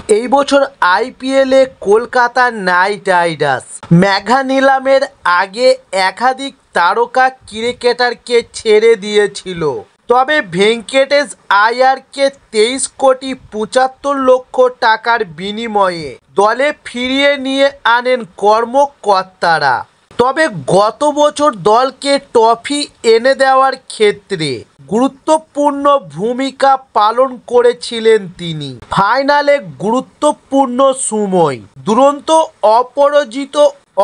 এই বছর আইপিএলে কলকাতা নাইট রাইডার্স মেগা নিলামের আগে একাধিক তারকা ক্রিকেটারকে ছেড়ে দিয়েছিল। তবে ভেঙ্কটেশ আয়ারকে 23,75,00,000 টাকার বিনিময়ে দলে ফিরিয়ে নিয়ে আনেন কর্মকর্তারা। তবে গত বছর দলকে ট্রফি এনে দেওয়ার ক্ষেত্রে গুরুত্বপূর্ণ ভূমিকা পালন করেছিলেন তিনি। ফাইনালে গুরুত্বপূর্ণ সময় দুরন্ত অপরাজিত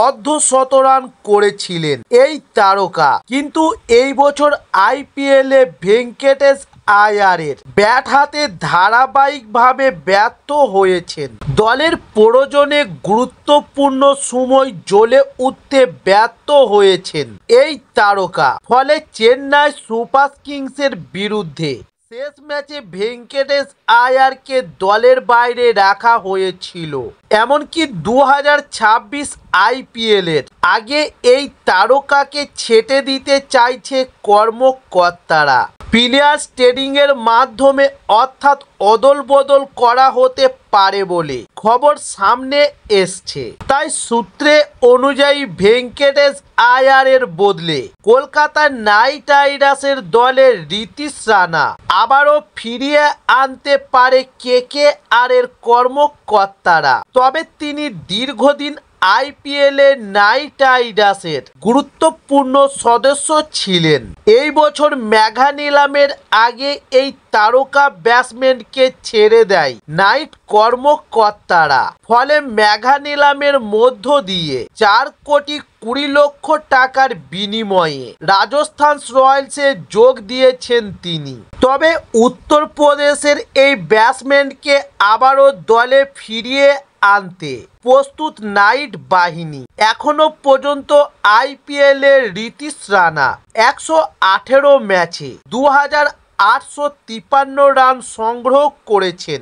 অর্ধশতরান করেছিলেন এই তারকা। কিন্তু এই বছর আইপিএলে ভেঙ্কটেশ আয়ারের ব্যাট হাতে ধারাবাহিকভাবে ব্যর্থ হয়েছেন। দলের প্রয়োজনে গুরুত্বপূর্ণ সময় জ্বলে উঠতে ব্যর্থ হয়েছেন এই তারকা। ফলে চেন্নাই সুপার কিংসের বিরুদ্ধে শেষ ম্যাচে ভেঙ্কটেশ আয়ারকে দলের বাইরে রাখা হয়েছিল। এমনকি 2026 আইপিএলের আগে এই তারকাকে ছেটে দিতে চাইছে কর্মকর্তারা। প্লেয়ার্স ট্রেডিংয়ের মাধ্যমে অর্থাৎ অদল বদল করা হতে পারে বলে খবর সামনে এসছে। তাই সূত্রে অনুযায়ী ভেঙ্কটেশ আয়ারের বদলে কলকাতা নাইট রাইডার্সের দলের রিতিশ রানা আবারও ফিরিয়ে আনতে পারে কেকেআরের কর্মকর্তারা। তবে তিনি দীর্ঘদিন আইপিএলে নাইট রাইডার্সের গুরুত্বপূর্ণ সদস্য ছিলেন। এই বছর মেগা নিলামের আগে এই তারকা ব্যাটসম্যানকে ছেড়ে দেয় নাইট কর্মকর্তারা। ফলে মেগা নিলামের মধ্য দিয়ে 4,20,00,000 টাকার বিনিময়ে রাজস্থান রয়্যালসে যোগ দিয়েছেন তিনি। তবে উত্তরপ্রদেশের এই ব্যাটসম্যানকে আবারও দলে ফিরিয়ে আনতে প্রস্তুত নাইট বাহিনী। এখনো পর্যন্ত আইপিএলে রিতিশ রানা 118 ম্যাচে 2,853 রান সংগ্রহ করেছেন।